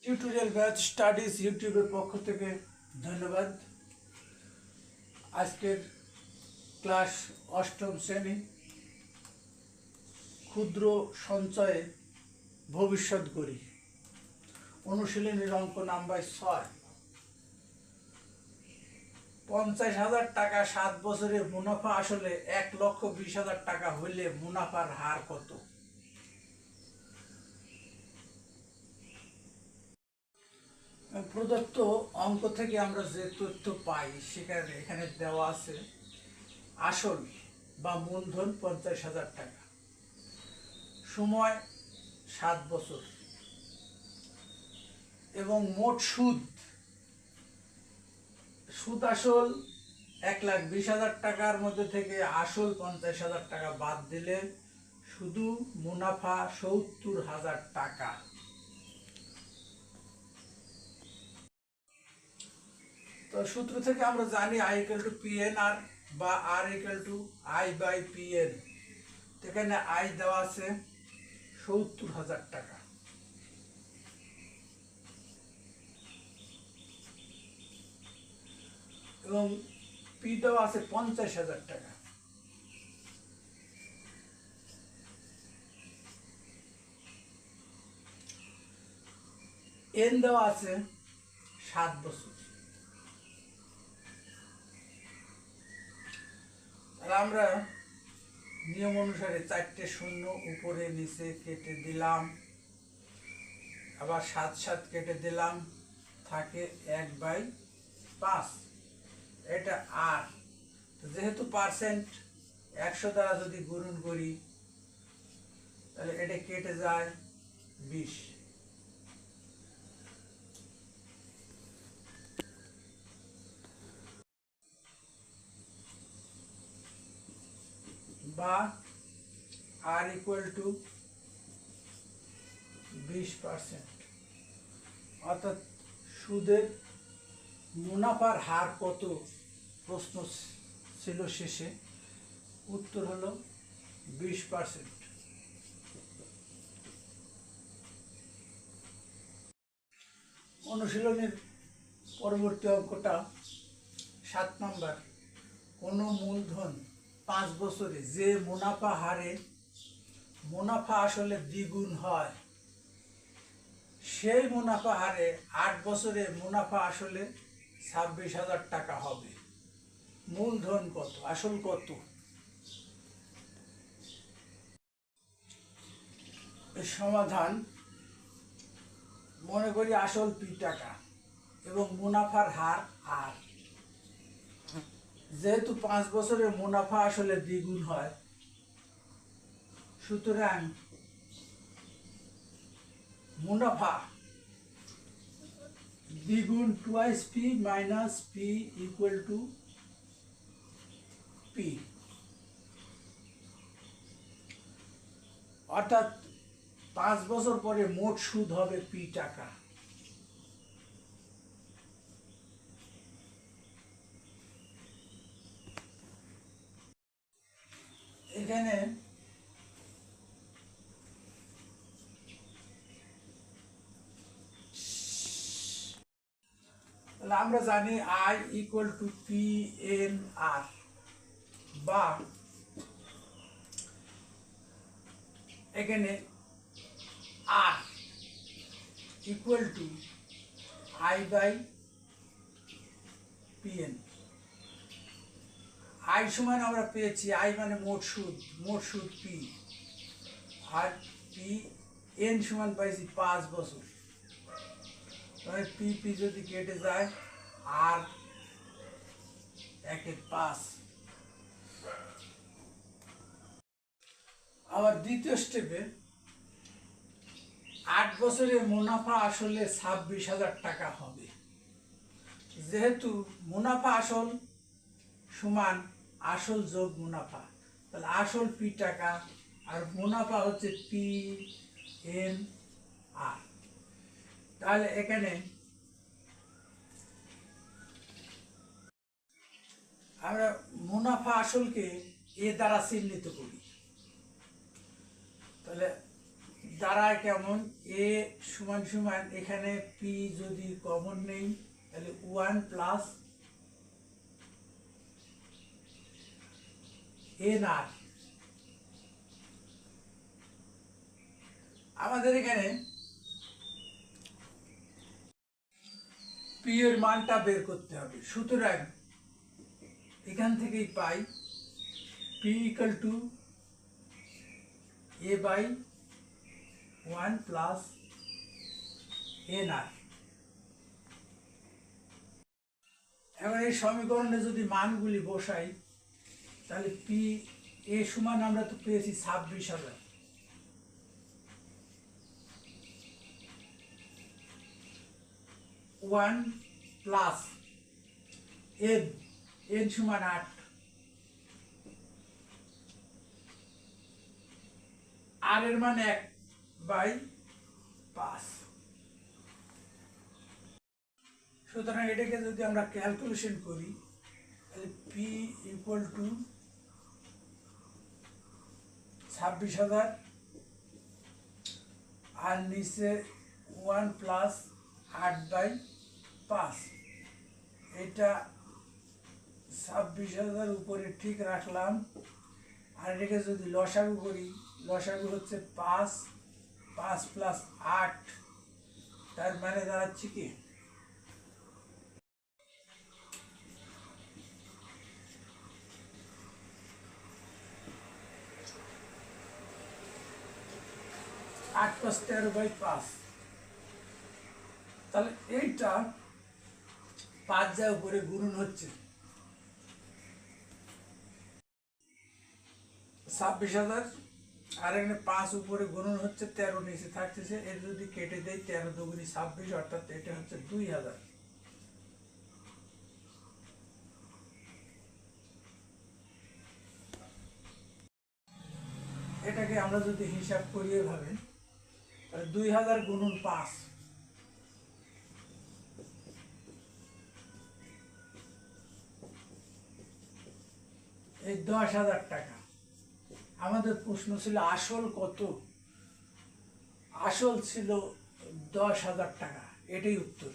Tutorial batch studies ইউটিউবের পক্ষ থেকে ধন্যবাদ। আজকের ক্লাস অষ্টম শ্রেণী, ক্ষুদ্র সঞ্চয়ে ভবিষ্যৎ গড়ি। অনুশীলনীর অঙ্ক নাম্বার 6। 50,000 টাকা 7 বছরে মুনাফা আসলে 1,20,000 টাকা হইলে মুনাফার হার কত? প্রদত্ত অঙ্ক থেকে আমরা যে তথ্য পাই সেখানে এখানে দেওয়া আছে আসল বা মূলধন 50,000 টাকা, সময় 7 বছর এবং মোট সুদ আসল 1,20,000 টাকার মধ্যে থেকে আসল 50,000 টাকা বাদ দিলে শুধু মুনাফা 70,000 টাকা। তো সূত্র থেকে আমরা জানি I = PNR বা R = I/PN। এখানে I দেওয়া আছে 70,000 টাকা এবং P দেওয়া আছে 50,000 টাকা। N দেওয়া আছে 7 বছর। আমরা নিয়ম অনুসারে 4টে শূন্য উপরে নিচে কেটে দিলাম, আবার 7 কেটে দিলাম, থাকে 1/5। এটা আর যেহেতু পার্সেন্ট 100 দ্বারা যদি গুণন করি তাহলে এটা কেটে যায় 20। বা R = 20%। অর্থাৎ সুদের মুনাফার হার কত প্রশ্ন ছিল শেষে, উত্তর হলো 20%। অনুশীলনের পরবর্তী অঙ্কটা 7 নম্বর। কোনো মূলধন 5 বছরে যে মুনাফা হারে মুনাফা আসলে দ্বিগুণ হয়, সেই মুনাফা হারে 8 বছরে মুনাফা আসলে 26,000 টাকা হবে। মূলধন কত, আসল কত? সমাধান: মনে করি আসল P টাকা এবং মুনাফার হার R। যেহেতু 5 বছরে মুনাফা আসলে দ্বিগুণ হয়, সুতরাং মুনাফা দ্বিগুণ 2P - P = P। অর্থাৎ 5 বছর পরে মোট সুদ হবে P টাকা। এখানে আমরা জানি I = PNR বা এখানে R = I/PN। I সমান আমরা পেয়েছি I মানে মোট সুদ P, আর PN সমান পাইছি 5 বছর। তাহলে P যদি কেটে যায়, আর 1/5। আবার দ্বিতীয় স্টেপে 8 বছরে মুনাফা আসলে 26,000 টাকা হবে। যেহেতু মুনাফা আসল সমান আসল যোগ মুনাফা, তাহলে আসল P টাকা আর মুনাফা হচ্ছে PNR। তাহলে এখানে আমরা মুনাফা আসলকে এ দ্বারা চিহ্নিত করি। তাহলে দাঁড়ায় কেমন, এ সমান সমান এখানে পি যদি কমন নেই তাহলে 1 প্লাস এন আর। আমাদের এখানে পি এর মানটা বের করতে হবে, সুতরাং এখান থেকেই পাই P equal to A by 1 plus N R. এবার এই সমীকরণে যদি মানগুলি বসাই তাহলে পি এ সমান আমরা তো পেয়েছি 26,000, ওয়ান প্লাস এন, এন সমান 8, আর এর মান 1 বাই 5। সুতরাং এটাকে যদি আমরা ক্যালকুলেশন করি তাহলে পি ইকুয়াল টু 26,000 আর নিচে 1 প্লাস 8 বাই 5, এটা 26,000 উপরে ঠিক রাখলাম। আর এটাকে যদি লসাগু করি, লসাগু হচ্ছে 5, 5 প্লাস 8, তার মানে দাঁড়াচ্ছে কি 8 + 13/5। তাহলে এইটা 5 যা উপরে গুণন হচ্ছে 26,000, আর এখানে 5 উপরে গুণন হচ্ছে 13 নিচে থাকতেছে, এর যদি কেটে দেয় 13 দুগুণী 26, অর্থাৎ এটা হচ্ছে 2,000। এটাকে আমরা যদি হিসাব করি এভাবে তাহলে 2,000 গুণন 5, এই 10,000 টাকা। আমাদের প্রশ্ন ছিল আসল কত, আসল ছিল 10,000 টাকা, এটাই উত্তর।